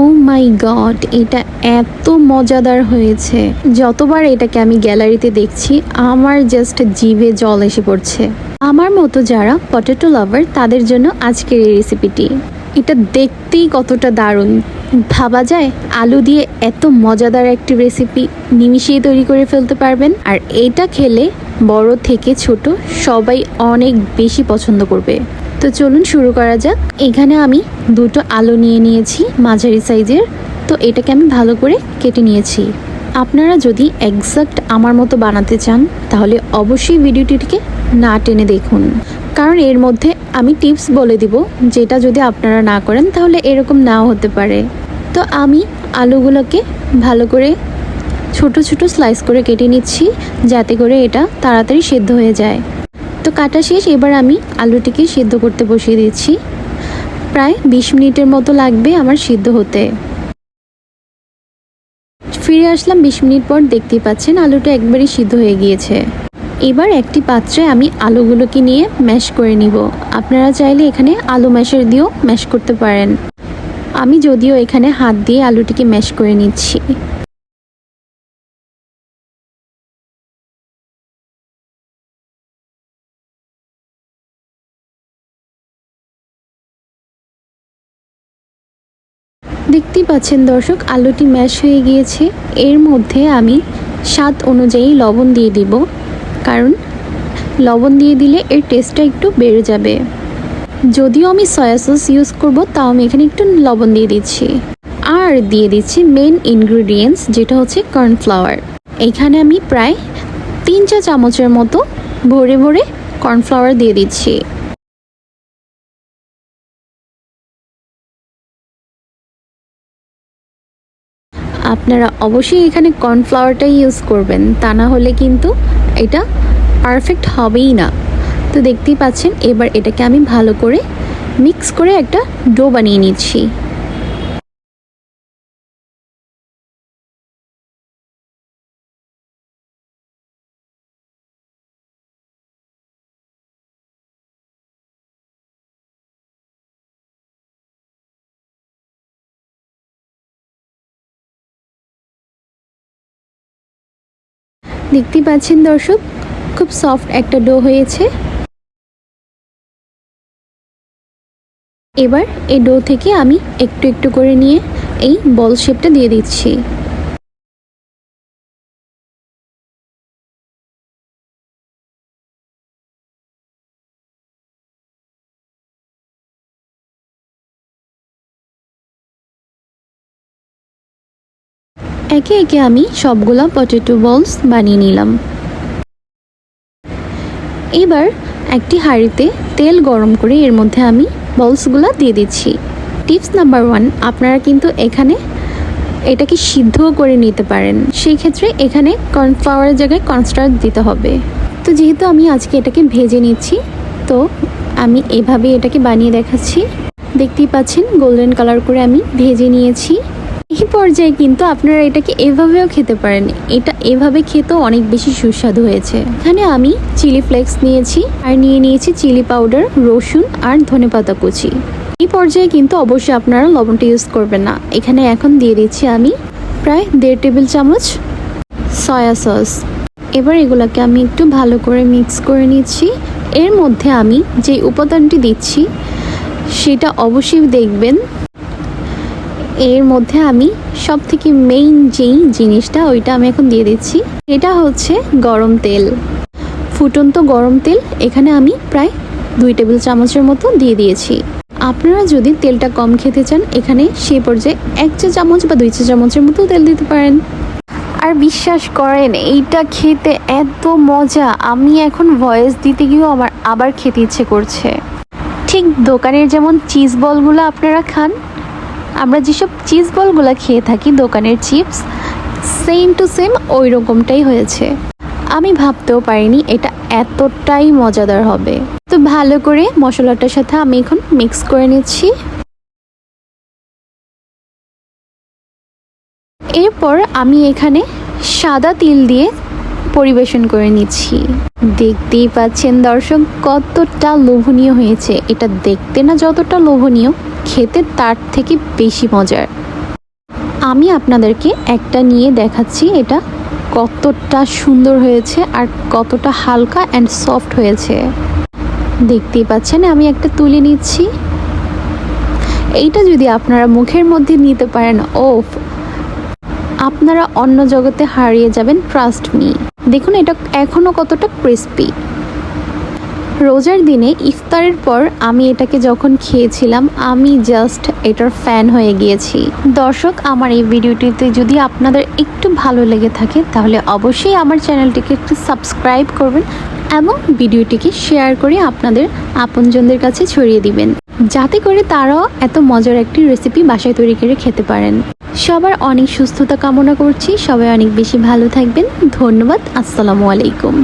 ও মাই god, এটা এত মজাদার হয়েছে। যতবার এটাকে আমি গ্যালারিতে দেখছি আমার জাস্ট জিভে জল এসে পড়ছে। আমার মতো যারা পটেটো লাভার তাদের জন্য আজকের এই রেসিপিটি। এটা দেখতেই কতটা দারুণ, ভাবা যায় আলু দিয়ে এত মজাদার একটি রেসিপি নিমিষেই তৈরি করে ফেলতে পারবেন। আর এটা খেলে বড় থেকে ছোট সবাই অনেক বেশি পছন্দ করবে। তো চলুন শুরু করা যাক। এখানে আমি দুটো আলু নিয়ে নিয়েছি মাঝারি সাইজের। তো এটাকে আমি ভালো করে কেটে নিয়েছি। আপনারা যদি এক্সাক্ট আমার মতো বানাতে চান তাহলে অবশ্যই ভিডিওটিকে না টেনে দেখুন, কারণ এর মধ্যে আমি টিপস বলে দিব যেটা যদি আপনারা না করেন তাহলে এরকম নাও হতে পারে। তো আমি আলুগুলোকে ভালো করে ছোট ছোট স্লাইস করে কেটে নিচ্ছি যাতে করে এটা তাড়াতাড়ি সেদ্ধ হয়ে যায়। তো কাটা শেষ, এবার আমি আলুটিকে সেদ্ধ করতে বসিয়ে দিচ্ছি। প্রায় 20 মিনিটের মতো লাগবে আমার সিদ্ধ হতে। ফিরে আসলাম 20 মিনিট পর। দেখতেই পাচ্ছেন আলুটা একবারই সিদ্ধ হয়ে গিয়েছে। এবার একটি পাত্রে আমি আলুগুলোকে নিয়ে ম্যাশ করে নিব। আপনারা চাইলে এখানে আলু ম্যাশের দিয়েও ম্যাশ করতে পারেন। আমি যদিও এখানে হাত দিয়ে আলুটিকে ম্যাশ করে নিচ্ছি। দেখতেই পাচ্ছেন দর্শক, আলুটি ম্যাশ হয়ে গিয়েছে। এর মধ্যে আমি স্বাদ অনুযায়ী লবণ দিয়ে দিব, কারণ লবণ দিয়ে দিলে এর টেস্টটা একটু বেড়ে যাবে। যদিও আমি সয়া সস ইউজ করব, তাও আমি এখানে একটু লবণ দিয়ে দিচ্ছি। আর দিয়ে দিচ্ছি মেন ইনগ্রিডিয়েন্টস, যেটা হচ্ছে কর্নফ্লাওয়ার। এখানে আমি প্রায় 3 চা চামচের মতো ভরে ভরে কর্নফ্লাওয়ার দিয়ে দিচ্ছি। আপনারা অবশ্যই এখানে কর্নফ্লাওয়ারটাই ইউজ করবেন, তা না হলে কিন্তু এটা পারফেক্ট হবেই না। তো দেখতেই পাচ্ছেন, এবার এটাকে আমি ভালো করে মিক্স করে একটা ডো বানিয়ে নিচ্ছি। দেখতেই পাচ্ছেন দর্শক, খুব সফট একটা ডো হয়েছে। এবার এই ডো থেকে আমি একটু একটু করে নিয়ে এই বল শেপটা দিয়ে দিচ্ছি। একে একে আমি সবগুলা পটেটো বলস বানিয়ে নিলাম। এবার একটি হাঁড়িতে তেল গরম করে এর মধ্যে আমি বলসগুলো দিয়ে দিচ্ছি। টিপস নাম্বার 1, আপনারা কিন্তু এখানে এটাকে সিদ্ধ করে নিতে পারেন। সেই ক্ষেত্রে এখানে কর্নফ্লাওয়ারের জায়গায় কর্নস্টার্চ দিতে হবে। তো যেহেতু আমি আজকে এটাকে ভেজে নিচ্ছি, তো আমি এভাবে এটাকে বানিয়ে দেখাচ্ছি। দেখতেই পাচ্ছেন গোল্ডেন কালার করে আমি ভেজে নিয়েছি। এই পর্যায়ে কিন্তু আপনারা এটাকে এভাবেও খেতে পারেন। এটা এভাবে খেতেও অনেক বেশি সুস্বাদু হয়েছে। এখানে আমি চিলি ফ্লেক্স নিয়েছি আর নিয়ে নিয়েছি চিলি পাউডার, রসুন আর ধনেপাতা কুচি। এই পর্যায়ে কিন্তু অবশ্যই আপনারা লবণটা ইউজ করবেন না। এখানে এখন দিয়ে দিচ্ছি আমি প্রায় 1.5 টেবিল চামচ সয়া সস। এবার এগুলোকে আমি একটু ভালো করে মিক্স করে নিচ্ছি। এর মধ্যে আমি যে উপাদানটি দিচ্ছি সেটা অবশ্যই দেখবেন। এর মধ্যে আমি সব থেকে মেইন যেই জিনিসটা ওইটা আমি এখন দিয়ে দিচ্ছি। এটা হচ্ছে গরম তেল, ফুটন্ত গরম তেল। এখানে আমি প্রায় 2 টেবিল চামচের মতো দিয়ে দিয়েছি। আপনারা যদি তেলটা কম খেতে চান এখানে সেই পর্যায়ে 1 চা চামচ বা 2 চা চামচের মতো তেল দিতে পারেন। আর বিশ্বাস করেন এইটা খেতে এত মজা, আমি এখন ভয়েস দিতে গিয়েও আমার আবার খেতে ইচ্ছে করছে। ঠিক দোকানের যেমন চিজ বলগুলো আপনারা খান, আমরা যেসব চিজ বলগুলো খেয়ে থাকি দোকানের চিপস, সেম টু সেম ওই রকমটাই হয়েছে। আমি ভাবতেও পারিনি এটা এতটাই মজাদার হবে। তো ভালো করে মশলাটার সাথে আমি এখন মিক্স করে নিচ্ছি। এরপর আমি এখানে সাদা তিল দিয়ে পরিবেশন করে নিচ্ছি। দেখতেই পাচ্ছেন দর্শক কতটা লোভনীয় হয়েছে। এটা দেখতে না যতটা লোভনীয়, খেতে তার থেকে বেশি মজার। আমি আপনাদেরকে একটা নিয়ে দেখাচ্ছি এটা কতটা সুন্দর হয়েছে আর কতটা হালকা অ্যান্ড সফট হয়েছে। দেখতেই পাচ্ছেন আমি একটা তুলে নিচ্ছি। এইটা যদি আপনারা মুখের মধ্যে নিতে পারেন, ওফ, আপনারা অন্য জগতে হারিয়ে যাবেন, ট্রাস্ট মি। দেখুন এটা এখনও কতটা ক্রিস্পি। রোজার দিনে ইফতারের পর আমি এটাকে যখন খেয়েছিলাম আমি জাস্ট এটার ফ্যান হয়ে গিয়েছি। দর্শক, আমার এই ভিডিওটিতে যদি আপনাদের একটু ভালো লেগে থাকে তাহলে অবশ্যই আমার চ্যানেলটিকে একটু সাবস্ক্রাইব করবেন এবং ভিডিওটিকে শেয়ার করে আপনাদের আপনজনদের কাছে ছড়িয়ে দিবেন, যাতে করে তারাও এত মজার একটি রেসিপি বাসায় তৈরি করে খেতে পারেন। সবার অনেক সুস্থতা কামনা করছি, সবাই অনেক বেশি ভালো থাকবেন। ধন্যবাদ। আসসালামু আলাইকুম।